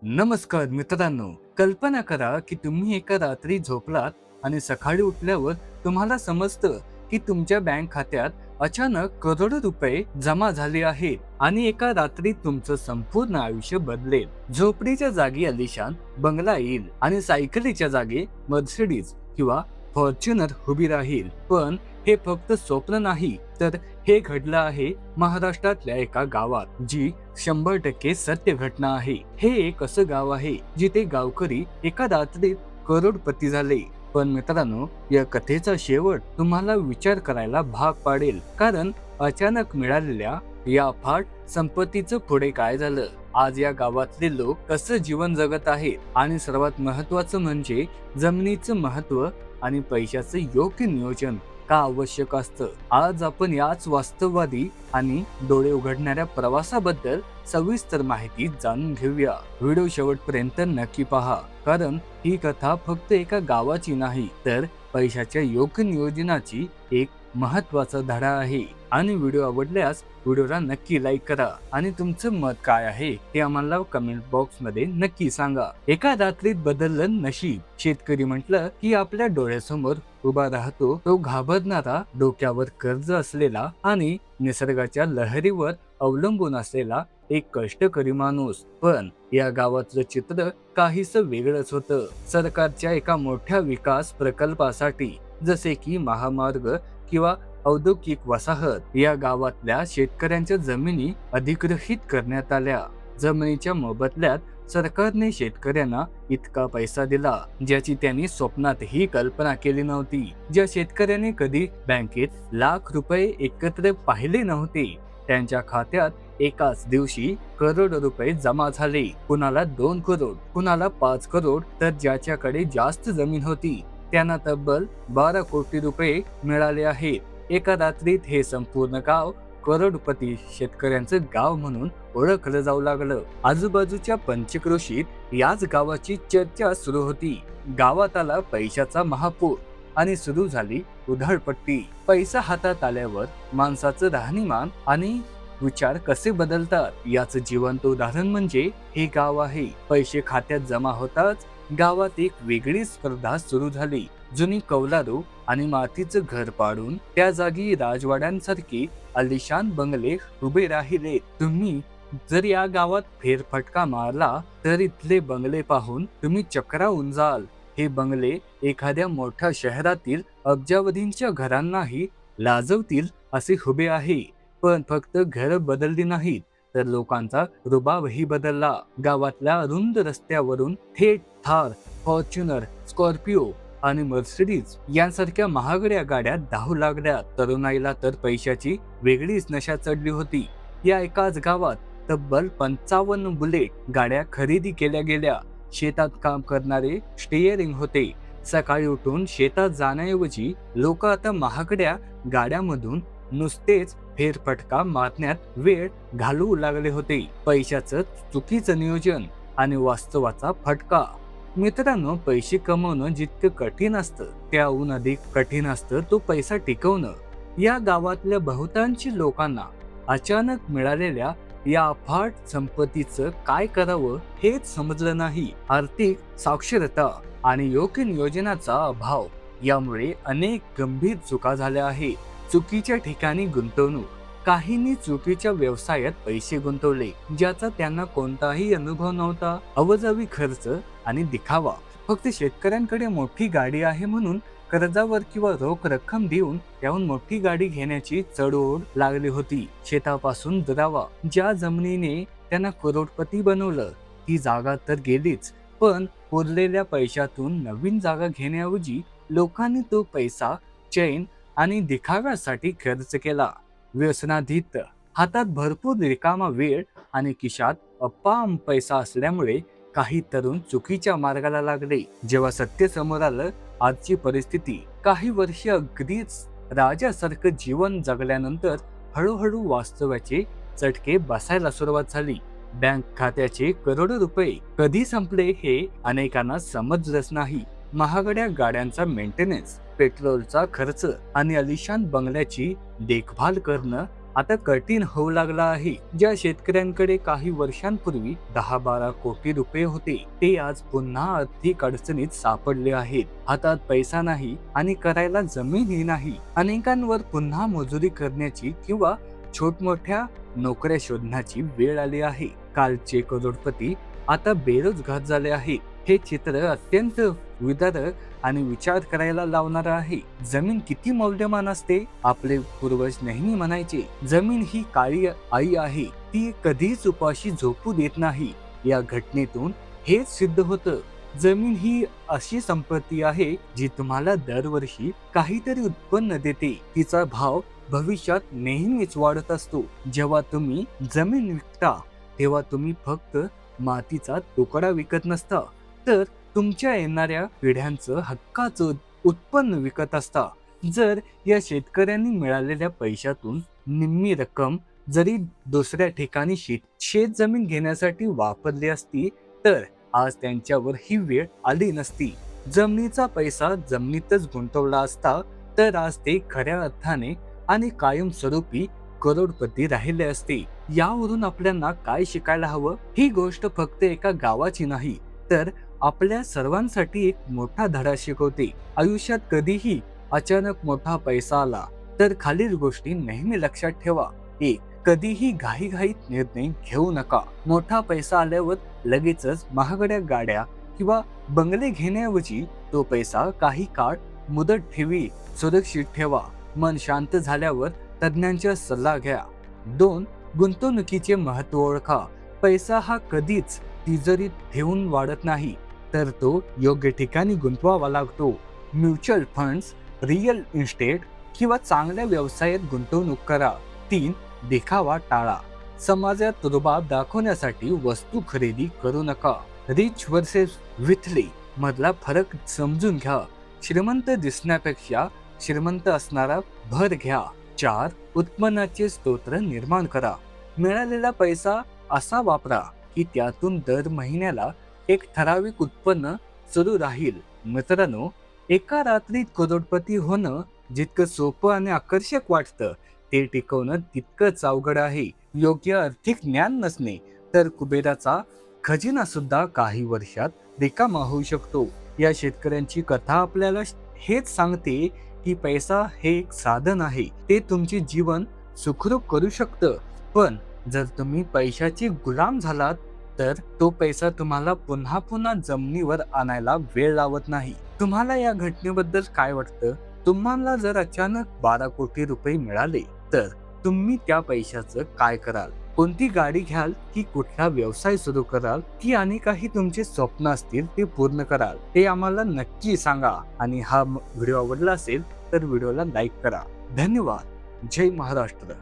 नमस्कार मित्रांनो, कल्पना करा की तुम्ही एका रात्री झोपलात आणि सकाळी उठल्यावर तुम्हाला समजतं की तुमच्या बँक खात्यात अचानक करोडो रुपये जमा झाले आहेत आणि एका रात्रीत तुमचं संपूर्ण आयुष्य बदलेल. झोपडीच्या जागी अलिशान बंगला येईल आणि सायकलीच्या जागी मर्सिडीज किंवा फॉर्च्युनर उभी राहील. पण हे फक्त स्वप्न नाही, तर हे घडलं आहे महाराष्ट्रातल्या एका गावात, जी 100% सत्य घटना आहे. हे एक असं गाव आहे जिथे गावकरी एका रात्रीत करोडपती झाले. पण मित्रांनो, या कथेचा शेवट तुम्हाला विचार करायला भाग पाडेल, कारण अचानक मिळालेल्या या अफाट संपत्तीचं पुढे काय झालं, आज या गावातले लोक कसं जीवन जगत आहेत, आणि सर्वात महत्वाचं म्हणजे जमिनीचं महत्व आणि पैशाचं योग्य नियोजन का आवश्यक असतं. आज आपण याच वास्तववादी आणि डोळे उघडणाऱ्या प्रवासाबद्दल सविस्तर माहिती जाणून घेऊया. व्हिडिओ शेवटपर्यंत नक्की पहा, कारण ही कथा फक्त एका गावाची नाही, तर पैशाच्या योग्य नियोजनाची एक महत्वाचा धडा आहे. आणि व्हिडिओ आवडल्यास व्हिडिओला नक्की लाईक करा आणि तुमचं मत काय आहे ते आम्हाला कमेंट बॉक्स मध्ये नक्की सांगा. एका रात्रीत बदललं नशीब. शेतकरी म्हटलं की आपल्या डोळ्यासमोर उभा राहतो तो घाबरणारा, डोक्यावर कर्ज असलेला आणि निसर्गाच्या लहरीवर अवलंबून असलेला एक कष्टकरी माणूस. पण या गावातलं चित्र काहीस वेगळंच होतं. सरकारच्या एका मोठ्या विकास प्रकल्पासाठी, जसे की महामार्ग किंवा औद्योगिक वसाहत, या गावातल्या शेतकऱ्यांच्या जमिनी अधिग्रहित करण्यात आल्या. जमिनीच्या मोबदल्यात सरकारने शेतकऱ्यांना इतका पैसा दिला ज्याची त्यांनी स्वप्नातही कल्पना केली नव्हती. ज्या शेतकऱ्याने कधी बँकेत लाख रुपये एकत्र पाहिले नव्हते, त्यांच्या खात्यात एकाच दिवशी करोड रुपये जमा झाले. कुणाला 2 करोड, कुणाला 5 करोड, तर ज्याच्याकडे जास्त जमीन होती त्यांना तब्बल 12 कोटी रुपये मिळाले आहेत. एका रात्रीत हे संपूर्ण गाव करोडपती शेतकऱ्यांचं गाव म्हणून ओळखलं जाऊ लागलं. आजूबाजूच्या पंचक्रोशीत याच गावाची चर्चा सुरू होती. गावात आला पैशाचा महापूर आणि सुरू झाली उधळपट्टी. पैसा हातात आल्यावर माणसाचं राहणीमान आणि विचार कसे बदलतात याचं जिवंत उदाहरण म्हणजे हे गाव आहे. पैसे खात्यात जमा होताच गावात एक वेगळी स्पर्धा सुरू झाली. जुनी कौलारू आणि मातीचं घर पाडून त्या जागी राजवाड्यांसारखी आलिशान बंगले उभे राहिले. तुम्ही जर या गावात फेरफटका मारला तर इथले बंगले पाहून तुम्ही चक्रावून जाल. हे बंगले एखाद्या मोठ्या शहरातील अब्जावधींच्या घरांनाही लाजवतील असे उभे आहे. पण फक्त घर बदलली नाहीत, तर लोकांचा रुबाबही बदलला. गावातल्या रुंद रस्त्यावरून थेट थार, फॉर्च्युनर, स्कॉर्पिओ आणि मर्सिडीज यांसारख्या महागड्या गाड्या धावू लागल्या. तरुणाईला तर पैशाची वेगळीच नशा चढली होती. या एकाच गावात तब्बल 55 बुलेट गाड्या खरेदी केल्या गेल्या. शेतात काम करणारे स्टिअरिंग होते. सकाळी उठून शेतात जाण्याऐवजी लोक आता महागड्या गाड्यामधून नुसतेच फेरफटका मारण्यात वेळ घालवू लागले होते. पैशाचं चुकीचं नियोजन आणि वास्तवाचा फटका. मित्रांनो, पैसे कमवणं जितकं कठीण असतं त्याहून अधिक कठीण असतं तो पैसा टिकवणं. या गावातल्या बहुतांश लोकांना अचानक मिळालेल्या या अफाट संपत्तीचं काय करावं हेच समजलं नाही. आर्थिक साक्षरता आणि योग्य नियोजनाचा अभाव यामुळे अनेक गंभीर चुका झाल्या आहेत. चुकीच्या ठिकाणी गुंतवणूक. काहींनी चुकीच्या व्यवसायात पैसे गुंतवले ज्याचा त्यांना कोणताही अनुभव नव्हता. अवजावी खर्च आणि दिखावा. फक्त शेतकऱ्यांकडे मोठी गाडी आहे म्हणून कर्जावर किंवा रोख रक्कम देऊन त्याहून मोठी गाडी घेण्याची चढओढ लागली होती. शेतापासून दुरावा. ज्या जमिनीने त्यांना करोडपती बनवलं ती जागा तर गेलीच, पण उरलेल्या पैशातून नवीन जागा घेण्याऐवजी लोकांनी तो पैसा चैन आणि दिखाव्यासाठी खर्च केला. व्यसनाधीत. हातात भरपूर रिकामा वेळ आणि खिशात अपाम पैसा असल्यामुळे काही तरुण चुकीच्या मार्गाला लागले. जेव्हा सत्य समोर आलं, आजची परिस्थिती, काही वर्षे अगदीच राजासारखं जीवन जगल्यानंतर हळूहळू वास्तवाचे चटके बसायला सुरुवात झाली. बँक खात्याचे करोडो रुपये कधी संपले हे अनेकांना समजलंच नाही. महागड्या गाड्यांचा मेंटेनन्स, पेट्रोलचा खर्च आणि अलिशान बंगल्याची देखभाल करणं आता कठीण होऊ लागला आहे. ज्या शेतकऱ्यांकडे काही वर्षांपूर्वी 10-12 कोटी रुपये होते, ते आज पुन्हा आर्थिक अडचणीत सापडले आहेत. हातात पैसा नाही आणि करायला जमीनही नाही. अनेकांवर पुन्हा मजुरी करण्याची किंवा छोटमोठ्या नोकऱ्या शोधण्याची वेळ आली आहे. कालचे करोडपती आता बेरोजगार झाले आहेत. हे चित्र अत्यंत विदारक आणि विचार करायला लावणार आहे. जमीन किती मौल्यवान असते. आपले पूर्वज नेहमी म्हणायचे, जमीन ही काळी आई आहे, ती कधीच उपाशी झोपू देत नाही. या घटनेतून हेच सिद्ध होतं. जमीन ही अशी संपत्ती आहे जी तुम्हाला दरवर्षी काहीतरी उत्पन्न देते. तिचा भाव भविष्यात नेहमीच वाढत असतो. जेव्हा तुम्ही जमीन विकता तेव्हा तुम्ही फक्त मातीचा तुकडा विकत नसता, तर तुमच्या येणाऱ्या पिढ्यांचं हक्काचं उत्पन्न विकत असता. जर या शेतकऱ्यांनी मिळालेल्या पैशातून निम्मी रक्कम जरी दुसऱ्या ठिकाणी शेत जमीन घेण्यासाठी वापरली असती, तर आज त्यांच्यावर ही वेळ आली नसती. जमिनीचा पैसा जमिनीतच गुंतवला असता, तर आज ते खऱ्या अर्थाने आणि कायमस्वरूपी करोडपती राहिले असते. यावरून आपल्याला काय शिकायला हवं? ही गोष्ट फक्त एका गावाची नाही, तर आपल्या सर्वांसाठी एक मोठा धडा शिकवते. आयुष्यात कधीही अचानक मोठा पैसा आला तर खालील गोष्टी नेहमी लक्षात ठेवा. 1. कधीही घाईघाईत निर्णय घेऊ नका. मोठा पैसा आल्यावर लगेचच महागड्या गाड्या किंवा बंगले घेण्याऐवजी तो पैसा काही काळ मुदत ठेवी, सुरक्षित ठेवा. मन शांत झाल्यावर तज्ञांचा सल्ला घ्या. 2. गुंतवणुकीचे महत्त्व ओळखा. पैसा हा कधीच तिजोरीत ठेवून वाढत नाही, तर तो योग्य ठिकाणी गुंतवावा लागतो. म्युच्युअल फंड्स, रिअल इस्टेट किंवा चांगल्या व्यवसायात गुंतवणूक करा. 3. देखावा टाळा. समाजात रुबाब दाखवण्यासाठी वस्तू खरेदी करू नका. रिच वर्सेस विथली मधला फरक समजून घ्या. श्रीमंत दिसण्यापेक्षा श्रीमंत असणारा भर घ्या. 4. उत्पन्नाचे स्तोत्र निर्माण करा. मिळालेला पैसा असा वापरा की त्यातून दर महिन्याला एक ठराविक उत्पन्न सुरू राहील. मित्रांनो, एका रात्रीत करोडपती होणं जितकं सोपं आणि आकर्षक वाटतं, ते टिकवणं तितकंच अवघड आहे. योग्य आर्थिक ज्ञान नसणे तर कुबेराचा खजिना सुद्धा काही वर्षात रिकामा होऊ शकतो. या शेतकऱ्यांची कथा आपल्याला हेच सांगते की पैसा हे एक साधन आहे. ते तुमचे जीवन सुखरूप करू शकतं, पण जर तुम्ही पैशाचे गुलाम झालात तर तो पैसा तुम्हाला पुन्हा पुन्हा जमिनीवर आणायला वेळ लावत नाही. तुम्हाला या घटनेबद्दल काय वाटतं? तुम्हाला जर अचानक 12 कोटी रुपये मिळाले तर तुम्ही त्या पैशाचं काय कराल? कोणती गाडी घ्याल की कुठला व्यवसाय सुरू कराल की आणि काही तुमचे स्वप्न असतील ते पूर्ण कराल? ते आम्हाला नक्की सांगा. आणि हा व्हिडिओ आवडला असेल तर व्हिडिओला लाईक करा. धन्यवाद. जय महाराष्ट्र.